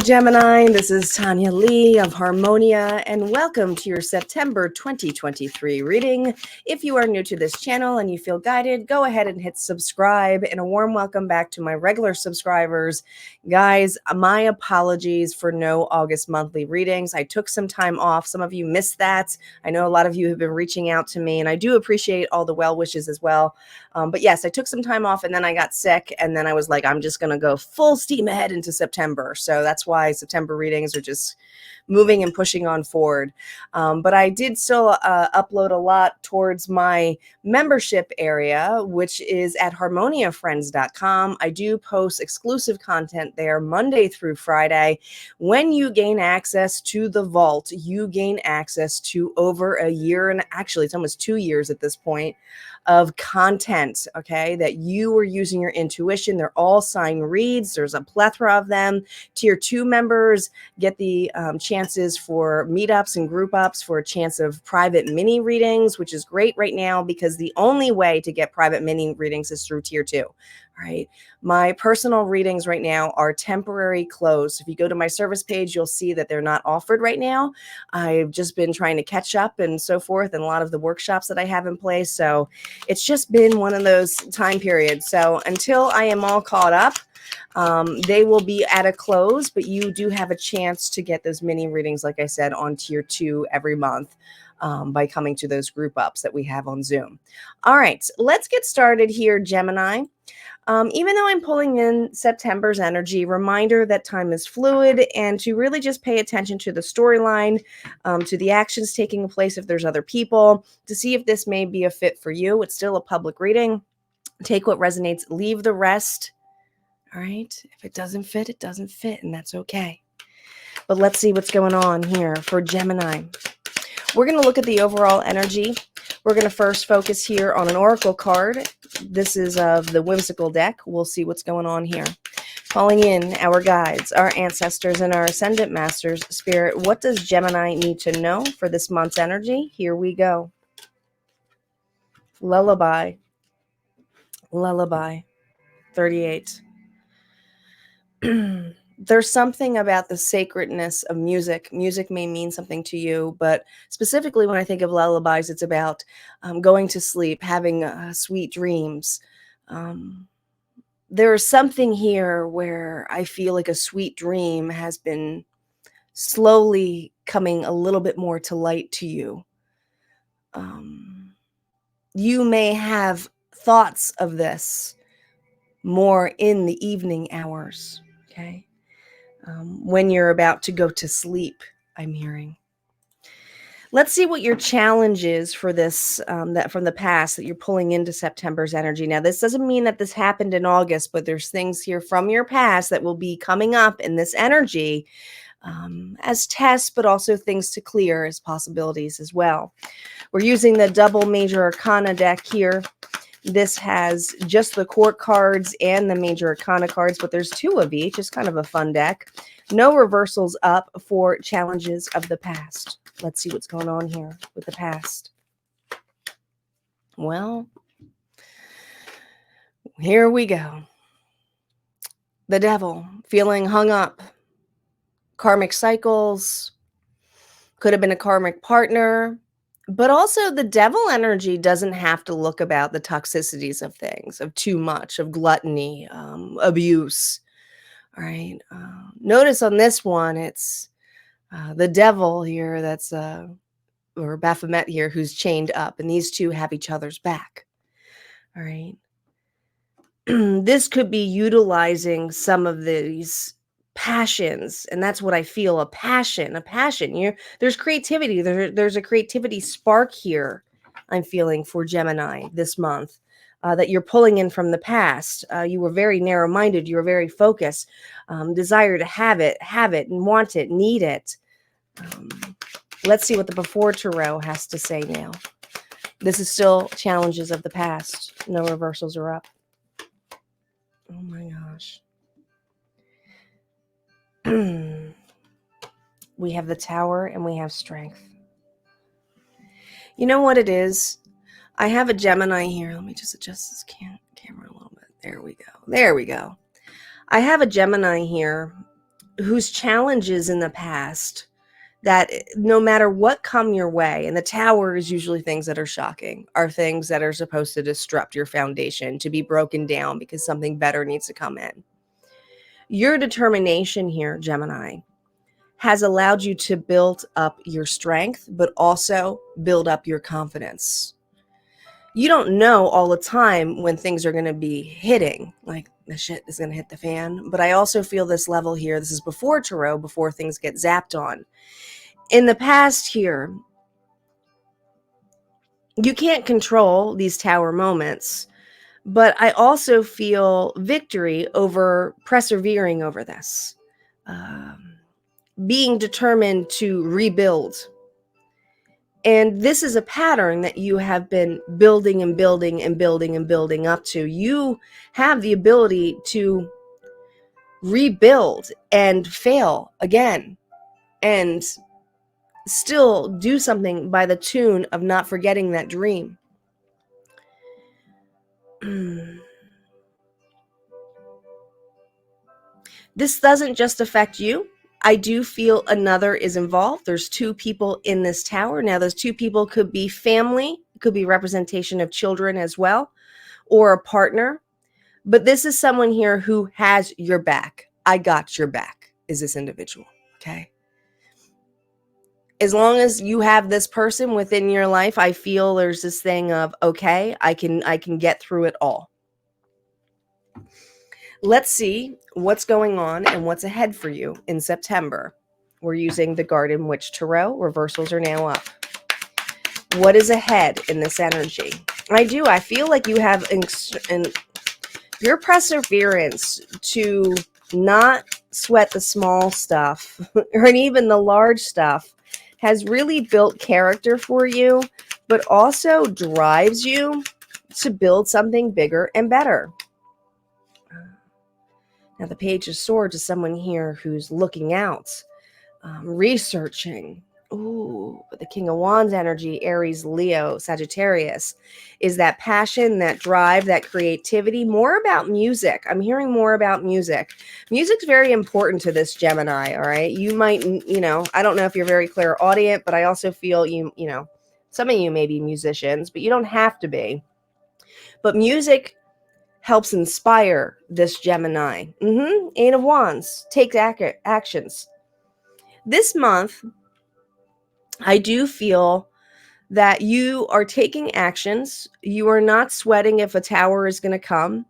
Gemini, this is Tanya Lee of Harmonia, and welcome to your September 2023 reading. If you are new to this channel and you feel guided, go ahead and hit subscribe, and a warm welcome back to my regular subscribers. Guys, my apologies for no August monthly readings. I took some time off. Some of you missed that. I know a lot of you have been reaching out to me, and I do appreciate all the well wishes as well. But yes, I took some time off, and then I got sick, and then I was like, I'm just going to go full steam ahead into September. So that's why September readings are just moving and pushing on forward. But I did still upload a lot towards my membership area, which is at harmoniafriends.com. I do post exclusive content there Monday through Friday. When you gain access to the vault, you gain access to over a year, and actually it's almost 2 years at this point, of content, okay, that you are using your intuition. They're all sign reads. There's a plethora of them. Tier 2 members get the chances for meetups and group ups for a chance of private mini readings, which is great right now because the only way to get private mini readings is through Tier 2. All right. My personal readings right now are temporary closed. If you go to my service page, you'll see that they're not offered right now. I've just been trying to catch up and so forth, and a lot of the workshops that I have in place. So it's just been one of those time periods. So until I am all caught up, they will be at a close, but you do have a chance to get those mini readings, like I said, on Tier 2 every month. By coming to those group ups that we have on Zoom. All right, let's get started here, Gemini. Even though I'm pulling in September's energy, reminder that time is fluid and to really just pay attention to the storyline, to the actions taking place if there's other people, to see if this may be a fit for you. It's still a public reading. Take what resonates, leave the rest. All right, if it doesn't fit, it doesn't fit, and that's okay. But let's see what's going on here for Gemini. We're going to look at the overall energy. We're going to first focus here on an oracle card. This is of the whimsical deck. We'll see what's going on here. Calling in our guides, our ancestors, and our ascendant masters. Spirit, what does Gemini need to know for this month's energy? Here we go. Lullaby. Lullaby. 38. There's something about the sacredness of music. Music may mean something to you, but specifically when I think of lullabies, it's about going to sleep, having sweet dreams. There's something here where I feel like a sweet dream has been slowly coming a little bit more to light to you. You may have thoughts of this more in the evening hours, okay? When you're about to go to sleep, I'm hearing. Let's see what your challenge is for this, that from the past that you're pulling into September's energy. Now, this doesn't mean that this happened in August, but there's things here from your past that will be coming up in this energy as tests, but also things to clear as possibilities as well. We're using the double major arcana deck here. This has just the court cards and the major arcana cards, but there's 2 of each. It's kind of a fun deck. No reversals up for challenges of the past. Let's see what's going on here with the past. Well, here we go. The devil, feeling hung up. Karmic cycles. Could have been a karmic partner. But also the devil energy doesn't have to look about the toxicities of things, of too much, of gluttony, abuse. All right. Notice on this one, it's the devil here that's, or Baphomet here, who's chained up. And these two have each other's back. All right. This could be utilizing some of these passions, and that's what I feel, a passion. There's creativity, there's a creativity spark here I'm feeling for Gemini this month, that you're pulling in from the past. You were very narrow-minded, you were very focused, desire to have it and want it, need it. Let's see what the Before Tarot has to say now. This is still challenges of the past. No reversals are up. Oh my gosh. We have the Tower and we have Strength. You know what it is? I have a Gemini here. Let me just adjust this camera a little bit. There we go. I have a Gemini here whose challenges in the past, that no matter what come your way, and the Tower is usually things that are shocking, are things that are supposed to disrupt your foundation, to be broken down because something better needs to come in. Your determination here, Gemini, has allowed you to build up your strength, but also build up your confidence. You don't know all the time when things are going to be hitting, like the shit is going to hit the fan. But I also feel this level here, this is before Tarot, before things get zapped on. In the past here, you can't control these Tower moments, but I also feel victory over persevering over this, being determined to rebuild. And this is a pattern that you have been building and building and building and building up to. You have the ability to rebuild and fail again and still do something by the tune of not forgetting that dream. This doesn't just affect you. I do feel another is involved. There's two people in this Tower. Now, those two people could be family, could be representation of children as well, or a partner. But this is someone here who has your back. I got your back, is this individual, okay? As long as you have this person within your life, I feel there's this thing of, okay, I can get through it all. Let's see what's going on and what's ahead for you in September. We're using the Garden Witch Tarot. Reversals are now up. What is ahead in this energy? I feel like you have your perseverance to not sweat the small stuff or even the large stuff has really built character for you, but also drives you to build something bigger and better. Now, the Page of Swords is someone here who's looking out, researching. Ooh, the King of Wands energy, Aries, Leo, Sagittarius, is that passion, that drive, that creativity, more about music. I'm hearing more about music. Music's very important to this Gemini, all right? You might, I don't know if you're very clairaudient, but I also feel some of you may be musicians, but you don't have to be. But music helps inspire this Gemini. Eight of Wands, take actions. This month, I do feel that you are taking actions. You are not sweating if a Tower is going to come.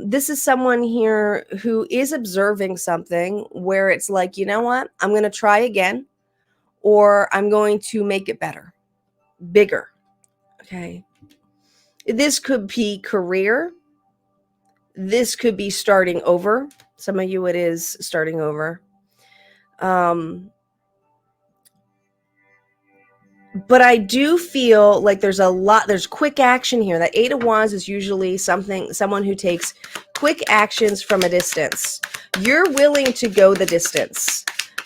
This is someone here who is observing something where it's like, you know what? I'm going to try again, or I'm going to make it better, bigger. Okay. This could be career. This could be starting over. Some of you, it is starting over. But I do feel like there's quick action here. That Eight of Wands is usually someone who takes quick actions from a distance. You're willing to go the distance.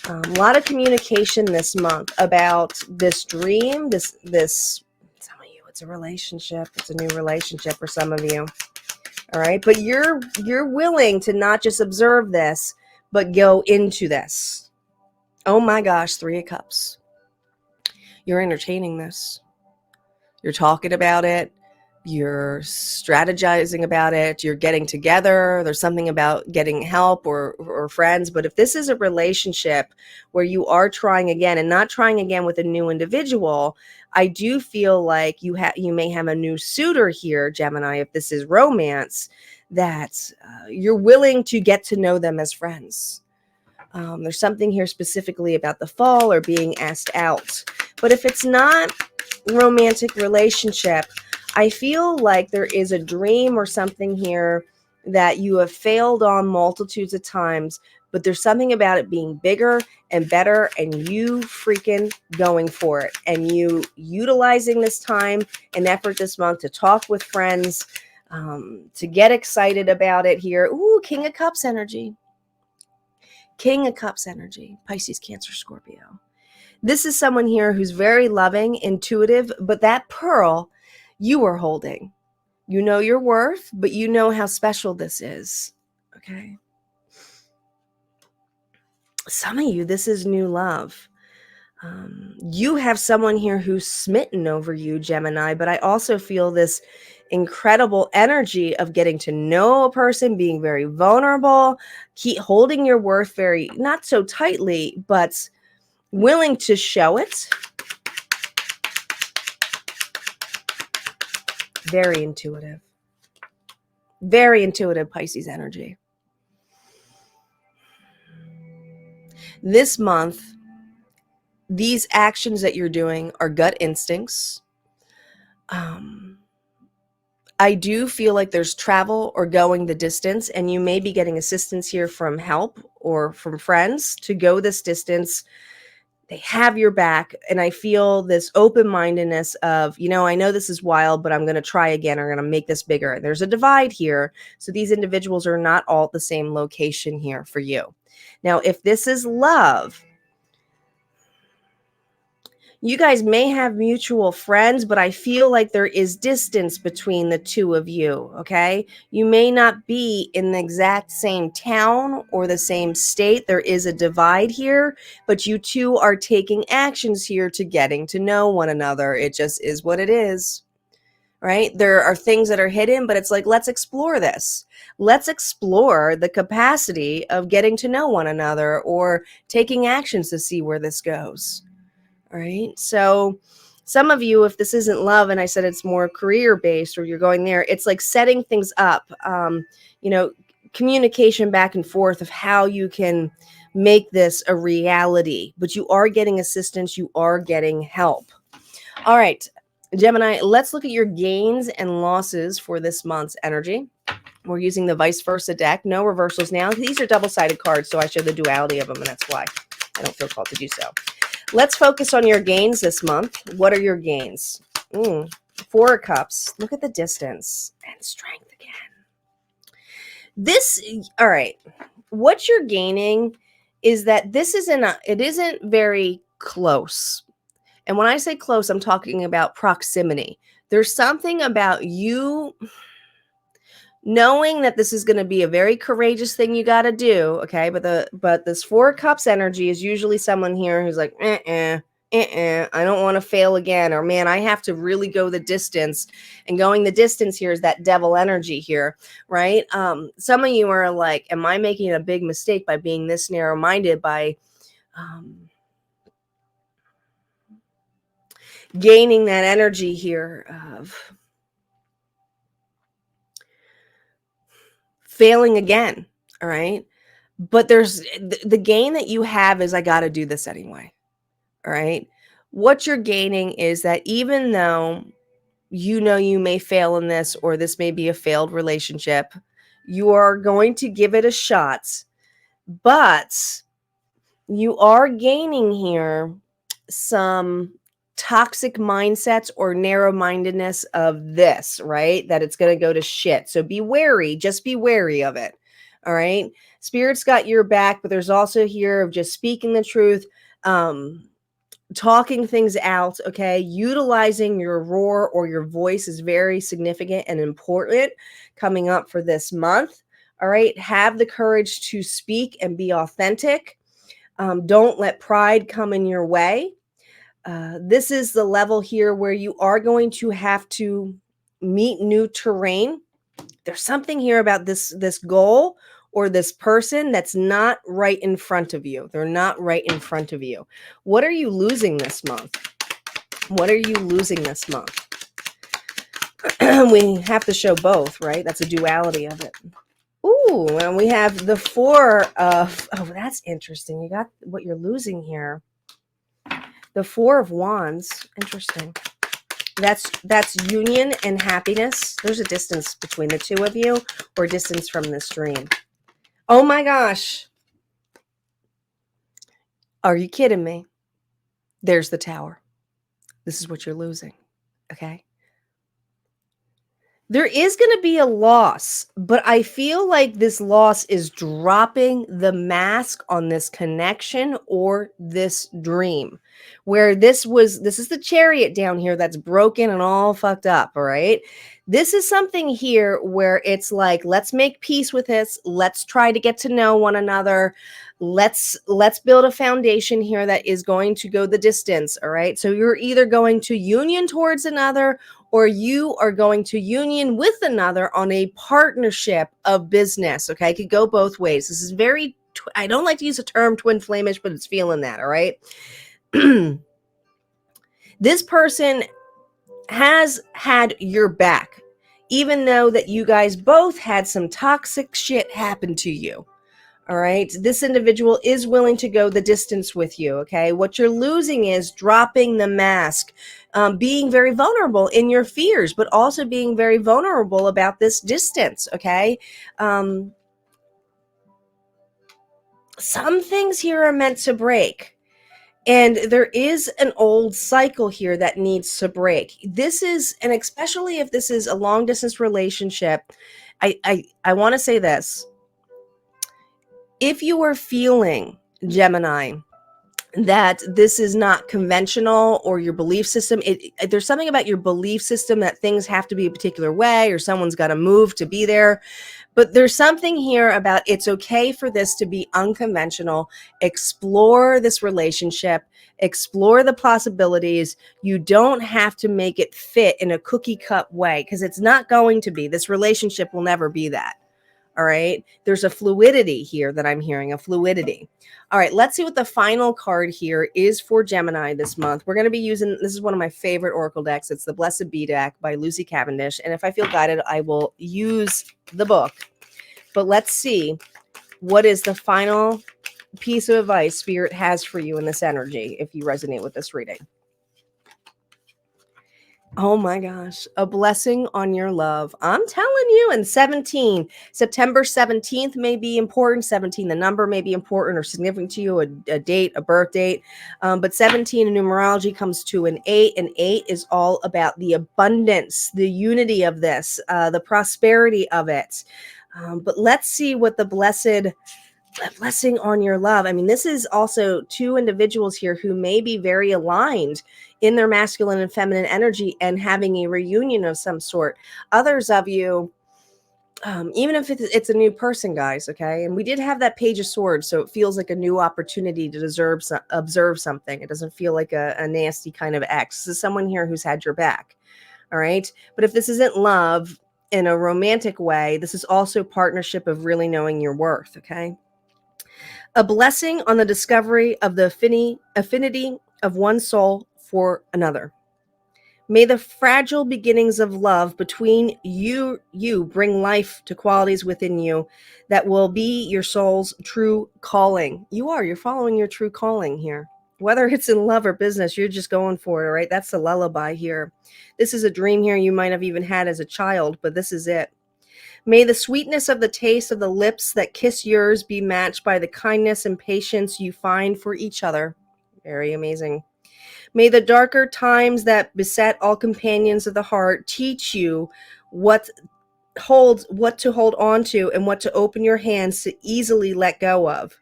A lot of communication this month about this dream, this, some of you, it's a relationship. It's a new relationship for some of you. All right. But you're willing to not just observe this, but go into this. Oh my gosh, Three of Cups. You're entertaining this. You're talking about it. You're strategizing about it. You're getting together. There's something about getting help or friends. But if this is a relationship where you are trying again and not trying again with a new individual, I do feel like you may have a new suitor here, Gemini, if this is romance, that you're willing to get to know them as friends. There's something here specifically about the fall or being asked out. But if it's not romantic relationship, I feel like there is a dream or something here that you have failed on multitudes of times, but there's something about it being bigger and better and you freaking going for it and you utilizing this time and effort this month to talk with friends, to get excited about it here. Ooh, King of Cups energy. King of Cups energy. Pisces, Cancer, Scorpio. This is someone here who's very loving, intuitive, but that pearl you are holding. You know your worth, but you know how special this is. Okay. Some of you, this is new love. You have someone here who's smitten over you, Gemini, but I also feel this incredible energy of getting to know a person, being very vulnerable, keep holding your worth very, not so tightly, but willing to show it. Very intuitive. Very intuitive Pisces energy. This month, these actions that you're doing are gut instincts. I do feel like there's travel or going the distance, and you may be getting assistance here from help or from friends to go this distance. They have your back, and I feel this open-mindedness of, I know this is wild, but I'm going to try again. I'm going to make this bigger. There's a divide here, so these individuals are not all at the same location here for you. Now, if this is love, you guys may have mutual friends, but I feel like there is distance between the two of you, okay? You may not be in the exact same town or the same state. There is a divide here, but you two are taking actions here to getting to know one another. It just is what it is, right? There are things that are hidden, but it's like, let's explore this. Let's explore the capacity of getting to know one another or taking actions to see where this goes. All right. So some of you, if this isn't love, and I said it's more career based or you're going there, it's like setting things up, communication back and forth of how you can make this a reality. But you are getting assistance. You are getting help. All right, Gemini, let's look at your gains and losses for this month's energy. We're using the vice versa deck. No reversals now. These are double-sided cards, so I show the duality of them, and that's why I don't feel called to do so. Let's focus on your gains this month. What are your gains? 4 of Cups. Look at the distance. And strength again. All right. What you're gaining is that this it isn't very close. And when I say close, I'm talking about proximity. There's something about you knowing that this is going to be a very courageous thing you got to do, okay? But this 4 of Cups energy is usually someone here who's like, I don't want to fail again, or man, I have to really go the distance. And going the distance here is that devil energy here, right? Some of you are like, am I making a big mistake by being this narrow-minded, by gaining that energy here of failing again, all right? But there's the gain that you have is I got to do this anyway. All right. What you're gaining is that even though you may fail in this, or this may be a failed relationship, you are going to give it a shot. But you are gaining here some toxic mindsets or narrow-mindedness of this, right? That it's going to go to shit. So be wary. Just be wary of it. All right. Spirit's got your back, but there's also here of just speaking the truth, talking things out, okay? Utilizing your roar or your voice is very significant and important coming up for this month. All right. Have the courage to speak and be authentic. Don't let pride come in your way. This is the level here where you are going to have to meet new terrain. There's something here about this goal or this person that's not right in front of you. They're not right in front of you. What are you losing this month? What are you losing this month? We have to show both, right? That's a duality of it. Ooh, and we have the 4 of, that's interesting. You got what you're losing here. The 4 of Wands, interesting. That's union and happiness. There's a distance between the two of you, or distance from this dream. Oh my gosh. Are you kidding me? There's the Tower. This is what you're losing, okay? There is going to be a loss, but I feel like this loss is dropping the mask on this connection or this dream. Where this is the chariot down here that's broken and all fucked up, all right? This is something here where it's like, let's make peace with this. Let's try to get to know one another. Let's build a foundation here that is going to go the distance, all right? So you're either going to union towards another, or you are going to union with another on a partnership of business. Okay, it could go both ways. This is very, I don't like to use the term twin flamish, but it's feeling that. All right. This person has had your back, even though that you guys both had some toxic shit happen to you. All right. This individual is willing to go the distance with you. Okay. What you're losing is dropping the mask, being very vulnerable in your fears, but also being very vulnerable about this distance. Okay. Some things here are meant to break. And there is an old cycle here that needs to break. This is, and especially if this is a long distance relationship, I want to say this. If you are feeling, Gemini, that this is not conventional or your belief system, there's something about your belief system that things have to be a particular way or someone's got to move to be there. But there's something here about it's okay for this to be unconventional. Explore this relationship, explore the possibilities. You don't have to make it fit in a cookie cut way because it's not going to be. This relationship will never be that. All right. There's a fluidity here that I'm hearing, a fluidity. All right. Let's see what the final card here is for Gemini this month. We're going to be using, this is one of my favorite Oracle decks. It's the Blessed Bee deck by Lucy Cavendish. And if I feel guided, I will use the book. But let's see what is the final piece of advice Spirit has for you in this energy if you resonate with this reading. Oh my gosh, a blessing on your love. I'm telling you, and 17, September 17th may be important. 17, the number may be important or significant to you, a date, a birth date. But 17 in numerology comes to an 8, and 8 is all about the abundance, the unity of this, the prosperity of it. But let's see what the blessing on your love. I mean, this is also two individuals here who may be very aligned in their masculine and feminine energy and having a reunion of some sort. Others of you, even if it's a new person, guys, okay? And we did have that Page of Swords, so it feels like a new opportunity to observe something. It doesn't feel like a nasty kind of ex. This is someone here who's had your back, all right? But if this isn't love in a romantic way, this is also partnership of really knowing your worth, okay? A blessing on the discovery of the affinity of one soul for another. May the fragile beginnings of love between you bring life to qualities within you that will be your soul's true calling. You're following your true calling here. Whether it's in love or business, you're just going for it, all right? That's the lullaby here. This is a dream here you might have even had as a child, but this is it. May the sweetness of the taste of the lips that kiss yours be matched by the kindness and patience you find for each other. Very amazing. May the darker times that beset all companions of the heart teach you what to hold on to and what to open your hands to easily let go of.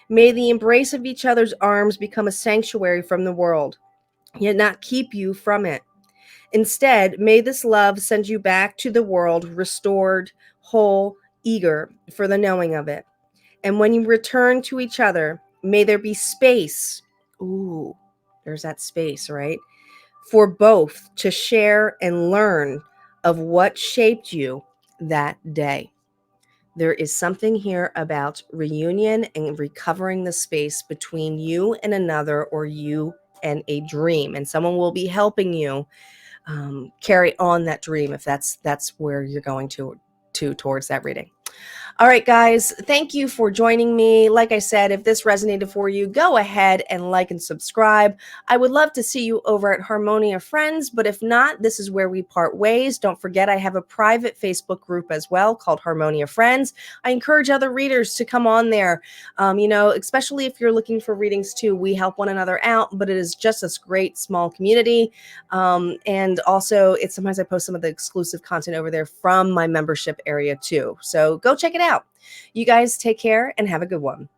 May the embrace of each other's arms become a sanctuary from the world, yet not keep you from it. Instead, may this love send you back to the world restored, whole, eager for the knowing of it. And when you return to each other, may there be space. Ooh, there's that space, right? For both to share and learn of what shaped you that day. There is something here about reunion and recovering the space between you and another, or you and a dream. And someone will be helping you carry on that dream if that's where you're going to towards that reading. All right, guys, thank you for joining me. Like I said, if this resonated for you, go ahead and like and subscribe. I would love to see you over at Harmonia Friends, but if not, this is where we part ways. Don't forget, I have a private Facebook group as well called Harmonia Friends. I encourage other readers to come on there. Especially if you're looking for readings too, we help one another out, but it is just this great small community. And also, it's sometimes I post some of the exclusive content over there from my membership area too. So go check it out. You guys take care and have a good one.